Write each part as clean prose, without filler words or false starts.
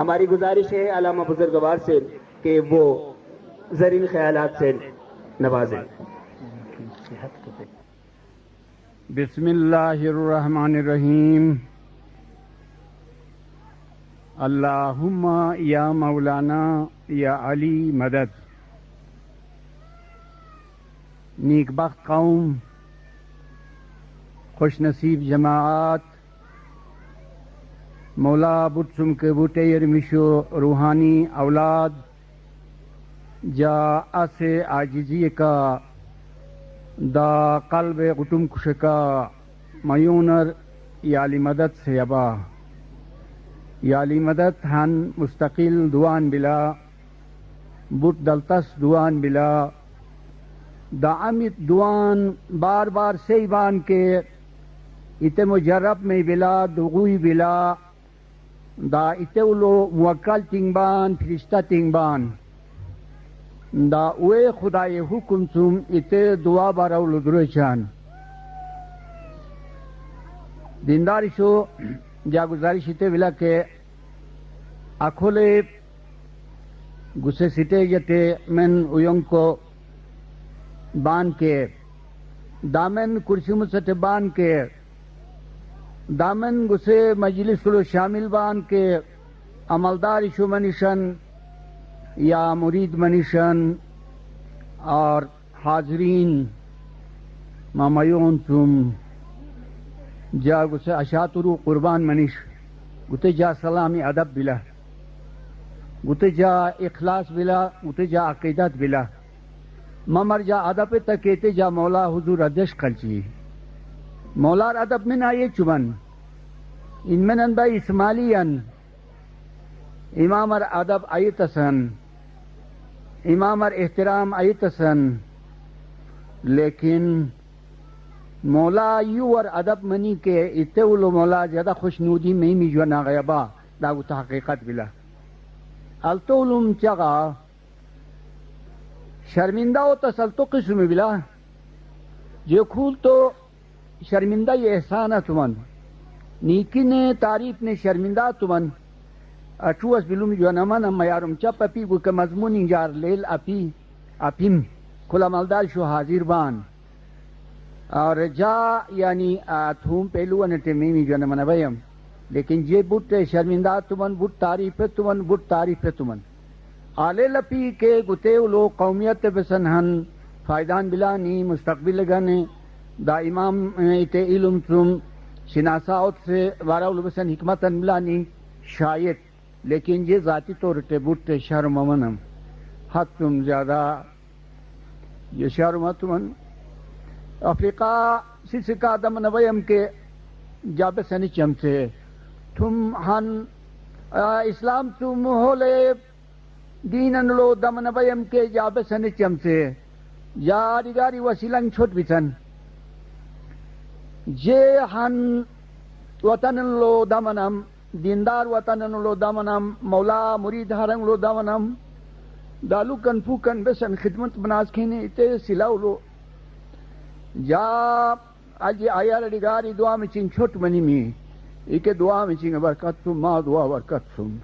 ہماری گزارش ہے علامہ بزرگوار سے کہ وہ زرین خیالات سے نوازیں. بسم اللہ الرحمن الرحیم. اللہم یا مولانا یا علی مدد. نیک بخت قوم، خوش نصیب جماعت، مولا بٹسم کے بوٹیر مشو روحانی اولاد، جا اسے عاجزی کا دا قلب غٹم کشکا میونر یالی مدد سے ابا. یالی مدد ہن مستقل دوان بلا بٹ دلتس دوان بلا دا امت دوان بار بار سیبان کے اتے مجرب میں بلا دغوی بلا دا اتے اولو موکل تنگبان فرشتہ تنگبان دا اوے خدای حکم سم اتے دعا بارولو دروچان. دینداری شو جا گزارش اتے بلا کہ اکھولے گسے سٹے جتے من اویوں کو بان کے دامن کرسی مسٹ بان کے دامن گسے مجلس لو شامل بان کے عملدار شو منیشن یا مرید منیشن اور حاضرین مامیون تم جا گسے اشاترو قربان منیش گتے جا سلامی ادب بلا گتے جا اخلاص بلا گتے جا عقیدت بلا ممر جا ادب تکیتے جا مولا حضور ادش قلچی مولار ادب من آئے چمن ان من با اسمالیان امامر ادب آیتسن امامر احترام آیتسن لیکن مولا یور ادب منی کے اتولو مولا زیادہ خوشنودی میں می جو ناغیبا داغو تحقیقت بلا التولم چغا شرمندہ و تسلطو قسم بلا جو کھول تو شرمندہ یہ احسانہ تمن نیکی نے تعریف نے شرمندہ تمن اچوس بلوم جو نمن ہم یارم چپ اپی گو کہ مضمون انجار لیل اپی اپیم کھلا مالدار شو حاضر بان اور جا یعنی تھوم پہلو انٹے میمی جو نمن بیم لیکن جے بٹ شرمندہ تمن بٹ تعریف تمن بٹ تعریف تمن آلے لپی کے گتے لو قومیت بسنہن فائدان بلانی مستقبل گنے دا امام ایتے علم تم شناساوت سے وارا بسن حکمتن بلانی شاید لیکن یہ ذاتی طور تے بٹ شرم منم حد تم زیادہ یہ شرم تمن افریقہ سسکا دم نویم کے جاب سنی چمسے تم ہن اسلام تم ہولے دینن لو دم نویم کے جاب سنی چمسے یا دیگاری وسیلنگ چھوٹ بیسن جے ہن وطن لو دمنم دیندار وطن لو دمنم مولا مرید ہرنگ لو دمنم دالو کن پوکن بسن خدمت بناس کھینے اتے سلاو لو جا آجی آیا دیگاری دعا میں چنگ چھوٹ منی می ایک دعا میں چنگ برکت تم ما دعا برکت تم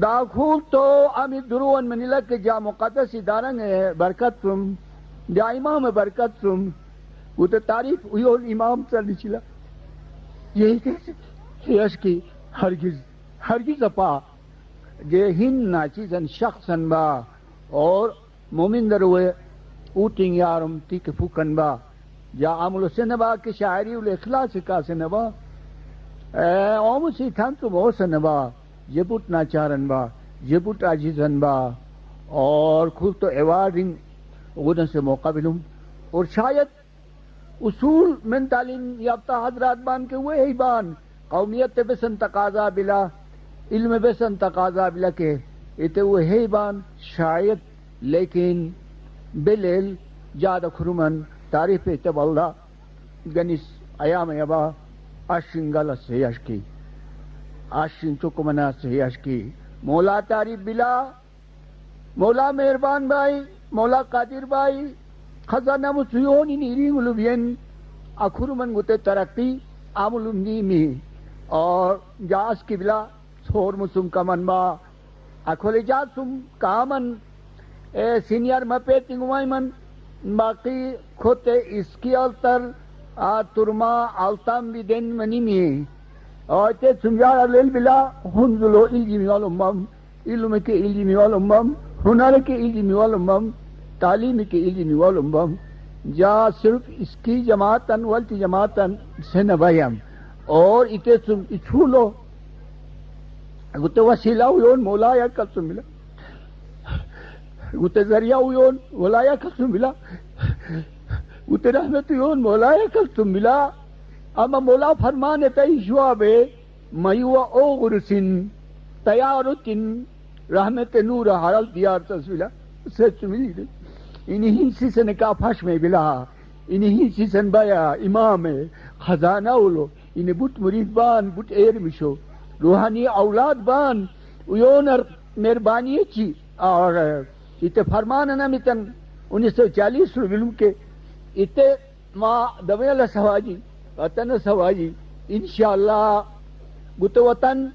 دا کھول تو امی درون منی لگ جا مقدس دارنگ برکت تم جا امام برکت تم وہ تو تعریف ہوئی امام چل چلا یہی کیسے یش کی ہرگز اپا جے ہن ناچیزن شخصن با اور مومن دروے اوٹنگ یارم تیک فوکن با جا عامل سنبا کے شاعری الاخلاص کا سنبا اوم سی تھن تو بہت سنبا جبوت ناچارن با جبوت عاجزن با اور کھل تو ایوارڈنگ غدن سے مقابلوں اور شاید اصول من تعلیم یافتہ حضرات بان کے وہ ہی بان قومیت بسن تقاضا بلا علم بسن تقاضا بلا کے اتے وہ ہی بان شاید لیکن بلیل جاد خرمن تعریف تب اللہ گنس ایام یبا اشنگل سے یشکی اشن چکمنا سے یشکی مولا تعریف بلا مولا مہربان بھائی مولا قادر بھائی خزانہ مسیونی نیری ملوبین اخرمن گتے ترقی عامل نیمی اور جاس کی بلا سور مسم کمن با اکھولی جاسم کامن سینئر مپیتنگ وائمن باقی کھوتے اس کی التر ترما التام بدن منی می اوتے سمجھا لیل بلا ہنزلو علمی والمم علم کے علمی والمم ہنر کے علمی والمم تعلیم کے علمی والمم جا صرف اس کی جماعتن والتی جماعتن سے نبایم اور اتے سم چھولو گتے وسیلہ ہوئون مولا یا کل ملا گتے ذریعہ ہوئون مولا یا کل ملا گتے رحمت ہوئون مولا یا کل ملا اما مولا فرمانے تئی جوابے میوہ اوغرسن تیارتن رحمت نور حرال دیار تصویلہ سچ ملی دے انہی سیسن کا پھش میں بلا انہی سیسن بایا امام خزانہ اولو انہیں بوت مرید بان بوت ایر مشو روحانی اولاد بان ویونر مہربانی چی اور اتے فرمان نمیتن 1940 رو بلوم کے اتے ما دویل سواجی وطن سواجی انشاءاللہ گت وطن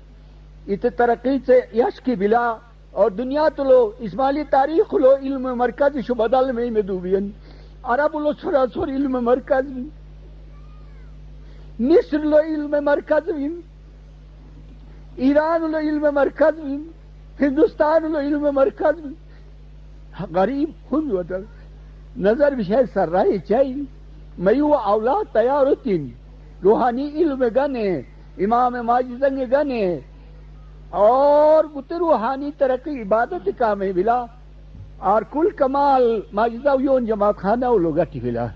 اتے ترقی سے یش کی بلا اور دنیا تو لو اسماعیلی تاریخ لو علم مرکز شو بدل میں دوبین عرب لو سراسر علم مرکز بھی مصر لو علم مرکز بھی ایران لو علم مرکز بھی ہندوستان لو علم مرکز بھی غریب خود وطن نظر بھی شاید سر رہی چاہیے میو اولاد تیار ہوتین روحانی علم گنے امام ماجدنگ گنے اور گتے روحانی ترقی عبادت کا میں بلا اور کل کمال ماجدہ یون جماعت خانہ لوگاتی بلا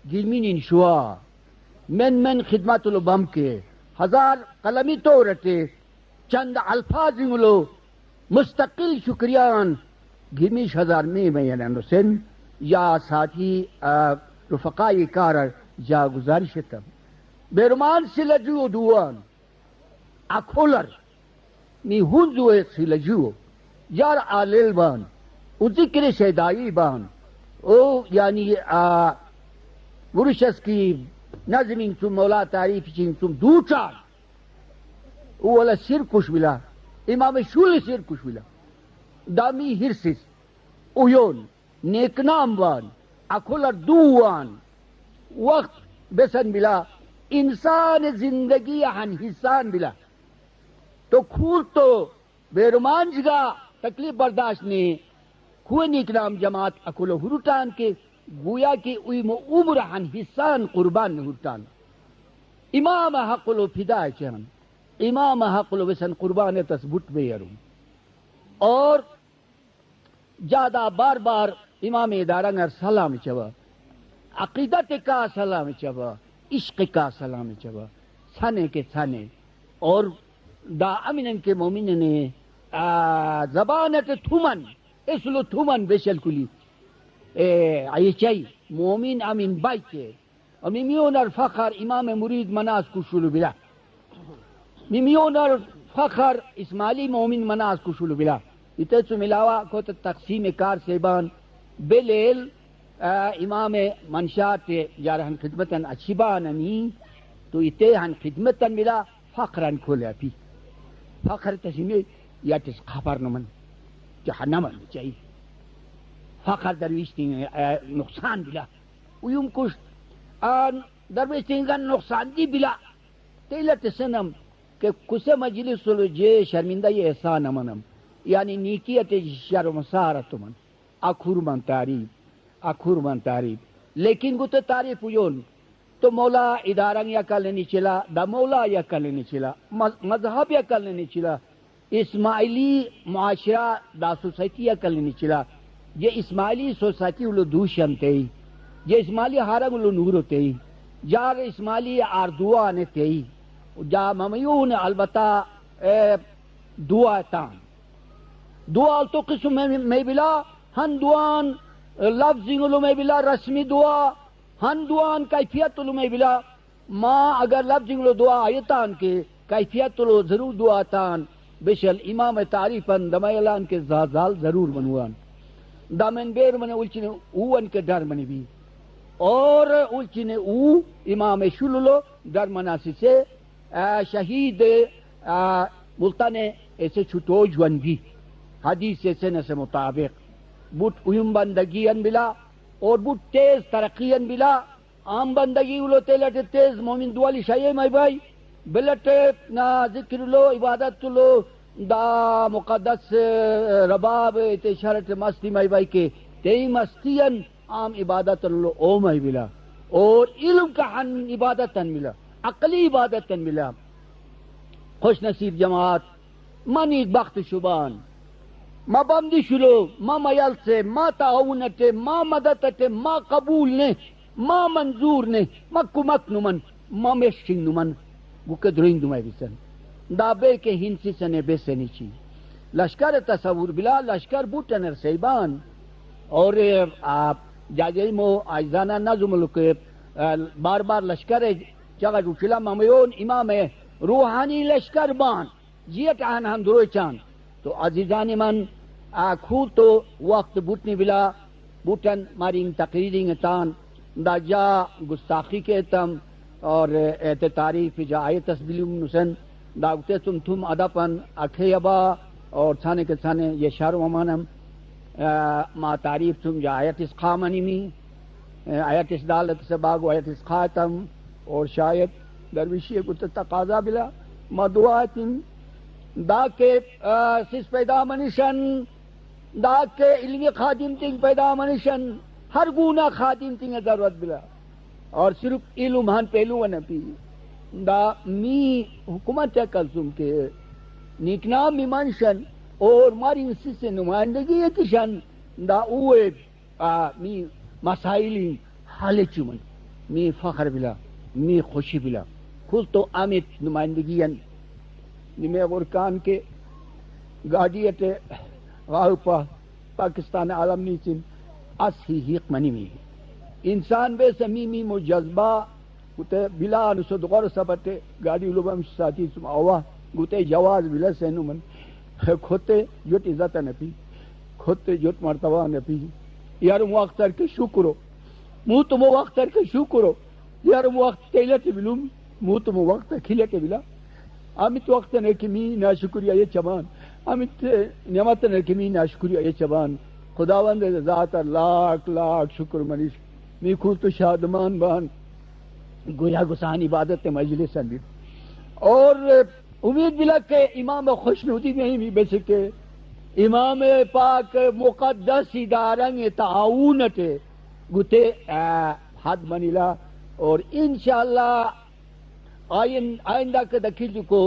گیمین انشوا من خدمات لو بم کے 1000 قلمی تو رٹے چند الفاظ لو مستقل شکریان گیمیش 1000 میں حسین یا ساتھی رفقائی کار جا گزارشتم بیرمان سلجو دوان اکھولر نی ہنزوے سلجو یار آلیل بان او ذکر شیدائی بان او یعنی ورشس کی نظمین تم مولا تعریف چین تم دوچار او والا سر کش بلا امام شول سر کش بلا دامی ہرسس اویون نیکنام بان اکھولر دوان وقت بسن بلا انسان زندگی ہن حسان بلا تو کھول تو بیرمان جگہ تکلیف برداشت نے کوئی نیکنام جماعت اکھولو ہروٹان کے گویا کہ اویم عمر ہن حسان قربان ہروٹان امام حقلو فدا چہن امام حقلو بسن قربان تثبت بیرون اور جادہ بار بار امام ادارنگر سلام چوا عقیدت کا سلام چوا عشق کا سلام چوا سانے کے سانے اور دا امینن کے مومن نے زبانت تھومن اسلو تھومن بیشل کلی آئی چاہی مومن امین بائی کے میمیونر فخر امام مرید مناس کشلو بلا میمیونر فخر اسماعیلی مومن مناس کشلو بلا اتے چو ملاوا کو تقسیم کار سیبان بلیل امام منشات جارہن خدمتن اچھباننی تو اتے ہن خدمتن ملا فخرن کھولیا پی فخر تسیمی یا تس خبر نمن جہنمن چاہیے فخر درویشتی نقصان بلا ویوم کش درویشتینگان نقصان دی بلا تیلت سنم کہ کسے مجلس لو جے شرمندہ یہ احسان منم یعنی نیکیت شر و مسارت من اکھور من تعریف لیکن گو تو تعریف یون تو مولا ادارنگ یا کلنی چلا دا مولا یا کلنی چلا مذہب یا کلنی چلا اسماعیلی معاشرہ دا سوسائٹی یا کلنی چلا یہ اسماعیلی سوسائٹی لو دوشن تے یہ اسماعیلی ہارنگ لو نور تے جار اسماعیلی آردوان تے جا ممیون البتہ دعا تان دعا تو قسم میں بلا ہن دعان لفظ میں بلا رسمی دعا ہن دعان کیفیت میں بلا ما اگر لفظ دعا آیتان کے کیفیت ضرور دعا تان بشل امام تعریفن دمیلان کے زازال ضرور منوان دامن بیر من اولچنے اوان کے در منی بھی اور اولچنے امام شلولو در مناسی سے شہید ملتا نے ایسے چھٹو جون بھی حدیث سے نہ سے مطابق بوٹ ایم بندگی ان بلا اور بوٹ تیز ترقی ان بلا عام بندگی ولو تیلٹ تیز مومن دوالی شایع مائی بھائی بلٹ نا ذکر لو عبادت لو دا مقدس رباب تے شرط مستی مائی بھائی کے تی مستین عام عبادت لو او مائی بلا اور علم کا ہن عبادت ملا عقلی عبادت ملا خوش نصیب جماعت منی بخت شبان ما بمدی شلو ما میل سے ما تعاونت ما مددت ما قبول نے ما منظور نے ما کمک نمن ما مشنگ نمن بکے درین دمائی بسن دا بے کے ہنسی سنے بے سے نیچی لشکر تصور بلا لشکر بوٹنر سیبان اور آپ جاجی مو آجزانہ نظم لکے بار بار لشکر جگہ روچلا ممیون امام روحانی لشکر بان جیت آن ہم دروی چان تو عزیزان من خود تو وقت بوٹنی بلا بوٹن مارین تقریرین تان دا جا گستاخی کے تم اور اعت تعریف جا آیت تسبیلیم نسن دا اگتے تم ادپن اکھے ابا اور چھانے کے چھانے یہ شعر و مانم ما تعریف تم جا آیت اس خامنی می آیت اس دالت سے باغو آیت اس خاتم اور شاید درویشی کو تقاضا بلا ما دعاتن دا کے سس پیدا منشن دا کے علمی خادم تنگ پیدا منشن ہر گونا خادم تنگ ضرورت بلا اور صرف علم ہن پہلو نہ پی دا می حکومت کلثوم کے نیکنام می منشن اور ماری اسی سے نمائندگی کشن دا اوے می مسائلی حال چمن می فخر بلا می خوشی بلا خود تو آمد نمائندگین نمے غرکان کے گاڑیت غاوپا پاکستان عالم نیچن اس ہی حق منی می انسان بے سمیمی مو جذبہ گوتے بلا نسد غور سبتے گاڑی لوبم ساتھی سم آوا گوتے جواز بلا سینو من کھوتے جوت عزت نپی کھوتے جوت مرتبہ نپی یار مو اختر کے شکرو مو تو مو اختر کے شکرو یار مو وقت تیلت بلوم مو تو مو وقت کھلت بلا امیت وقت نکمی ناشکریہ یہ چبان امیت نعمت نکمی ناشکریہ یہ چبان خداوند ذات لاکھ لاکھ شکر منیش می خود تو شادمان بان گویا گسان عبادت مجلس اندر اور امید بلا کہ امام خوشنودی میں ہی بے سکے امام پاک مقدس ادارنگ تعاونت گتے حد منیلا اور انشاءاللہ آئندہ کے دکھل کو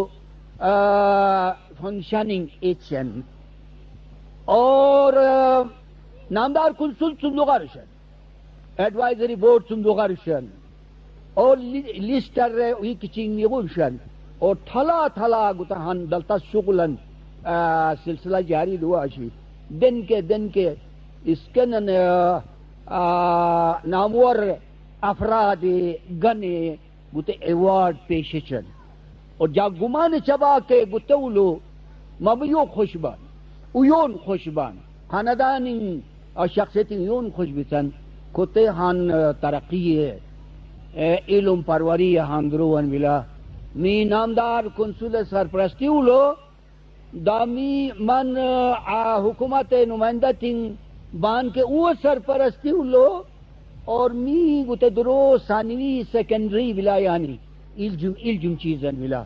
فنکشننگ ایچن اور نامدار کنسول سندوغارشن ایڈوائزری بورڈ سندوغارشن اور لیسٹر وی کچنگ نیگوشن اور تھلا تھلا گتہن دلتا شغلن سلسلہ جاری دعا شی دن کے اسکن نامور افراد گنے گتے ایوارڈ پیشچن اور جا گمان چبا کے گتولو مبیو خوشبان ایون خوشبان خاندانی اور شخصیتی ایون خوشبتن کتے ہن ترقی علم پروری ہن دروان ملا می نامدار کنسول سرپرستی لو دامی من حکومت نمائندہ تین بان کے او سرپرستی لو اور می گتے درو ثانوی سیکنڈری بلا یعنی علم چیزن بلا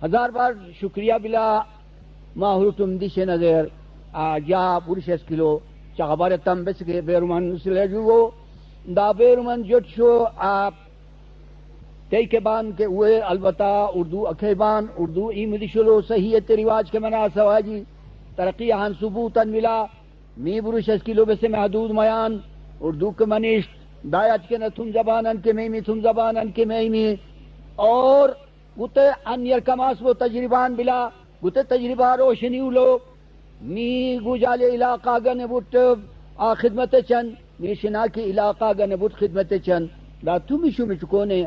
ہزار بار شکریہ بلا ماہرتم دیش نظر جا پورشس کلو چاہبار تم بس کے بیرمان سلے جو دا بیرمان جٹ شو آپ تی کے بان کے ہوئے البتہ اردو اکھیبان اردو ایمدی شلو صحیحت رواج کے منا سواجی ترقی ہن ثبوتاً ملا می بروشس کلو بس محدود میان اردو کے منیش دایت کے نہ تم زبانن کے میمی تم زبانن کے میمی اور گتے انیر کماس وہ تجربان بلا گتے تجربہ روشنی لو می گوجال علاقہ گن بٹ خدمت چن می شنا کی علاقہ گن بٹ خدمت چن دا تم شو مچکونے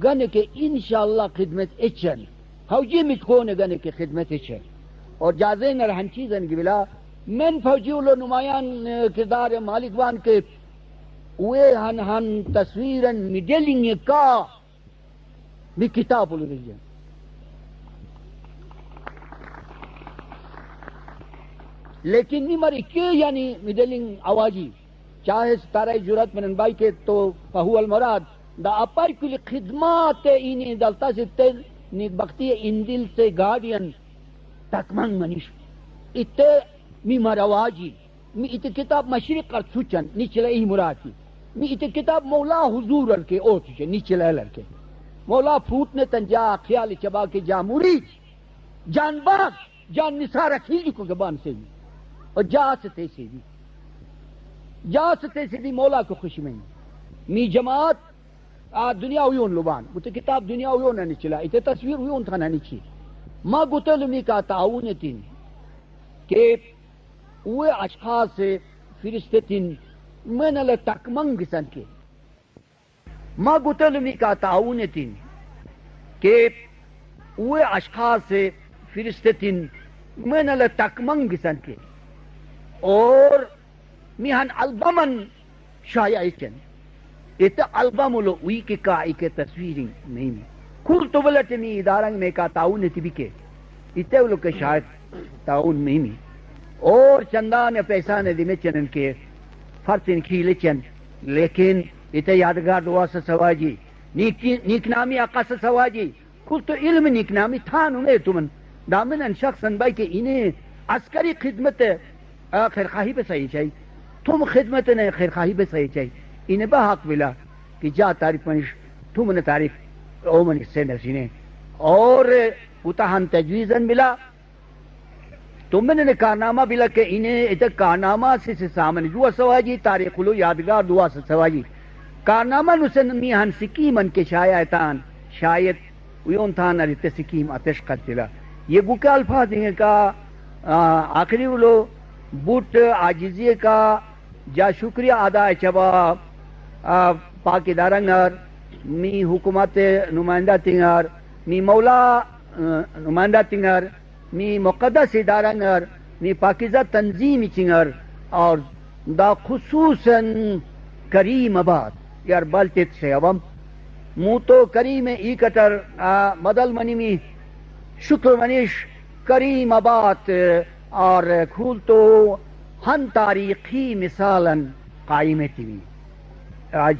گن کے انشاءاللہ خدمت اچن فوجی مچکونے گن کے خدمت اچن اور جازین رہن چیزن کی بلا من فوجی لو نمایان کردار مالک وان کے اوے ہن تصویرن مڈلنگ کا بھی کتاب لو لیکن نی مری کے یعنی مدلنگ آوازی چاہے ستارہ جرات من بائی کے تو فہو المراد دا اپائی کلی خدمات اینی دلتا سے تل نیک بختی اندل سے گارڈین تکمنگ منیش اتے می مرواجی می اتے کتاب مشرق کر سوچن نیچلے ای مراتی می اتے کتاب مولا حضور الکے او چوچے نیچلے لرکے مولا فوتنے تنجا خیال چبا کے جا مرید جان باغ جان نثار کھیل کو گبان سے بھی اور جا ستے سے بھی جا ستے سے بھی مولا کو خوش میں می جماعت دنیا ہوئون لبان وہ کتاب دنیا ہوئون نہیں چلا اتنے تصویر ہوئون تھا نہیں چی ما گتل می کا تعاون تین کہ وہ اشخاص سے فرشتے تین میں نہ تکمنگ سن کے ما گتل می کا تعاون تین کہ وہ اشخاص سے فرشتے تین میں نہ تکمنگ سن کے اور میہن البمن شایع چن اتنا البم لو وی کے کا ایک تصویری نہیں میں کل تو بلٹ می ادارنگ میں کا تعاون تھی بھی کے اتنے لوگ کے شاید تعاون نہیں میں اور چندان پیسہ نے دی میں چنن کے فرسن کھیلے چن لیکن اتنے یادگار دعا سے سواجی نیک نامی آقا سے سواجی کل تو علم نیک نامی تھا نمیں تمن دامن ان شخصن بائی کہ انہیں عسکری خدمت خیرخواہی پہ صحیح چاہیے تم خدمت نے خیرخواہی پہ صحیح چاہیے انہیں با حق ملا کہ جا تعریف منش تم نے تعریف او من سے نسینے اور اتہن تجویزن ملا تم نے کارنامہ بلا کہ انہیں اتنا کارنامہ سے سامن جو سواجی تاریخ لو یادگار دعا سے سواجی کارنامہ نسن میہن سکیمن کے شایعتان شاید ویون تھان ارتے سکیم اتش قد چلا یہ گوکے الفاظ ہیں کا آخری لو بوٹ عاجزی کا جا شکریہ ادا چبا پاک دارنگر می حکومت نمائندہ تنگر می مولا نمائندہ تنگر می مقدس دارنگر می پاکیزہ تنظیم چنگر اور دا خصوصاً کریم آباد یار بالتت سے عوام مو تو کریم ای کٹر مدل منی می شکر منیش کریم آباد اور کھول تو ہن تاریخی مثالاً قائم تیوی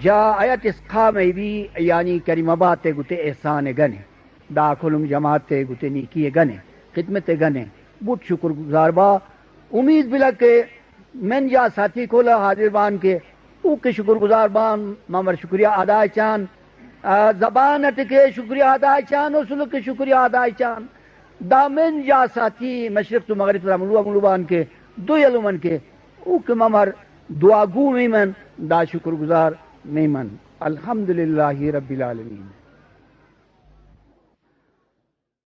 جا آیت اسقا میں بھی یعنی کریم آباد تے گتے احسان گنے داخلم جماعت تے گتے نیکی گنے خدمت گنے بہت شکر گزار با امید بلا کہ من جا ساتھی کھولا حاضر بان کے او کے شکر گزار بان مامر شکریہ ادا چان زبان کے شکریہ ادا چان اصول کے شکریہ ادا چان دامن جا ساتھی مشرق تو مغرب ملوبان کے دو یلومن کے او کے مامر دعا گو میمن دا شکر گزار میمن الحمدللہ رب العالمین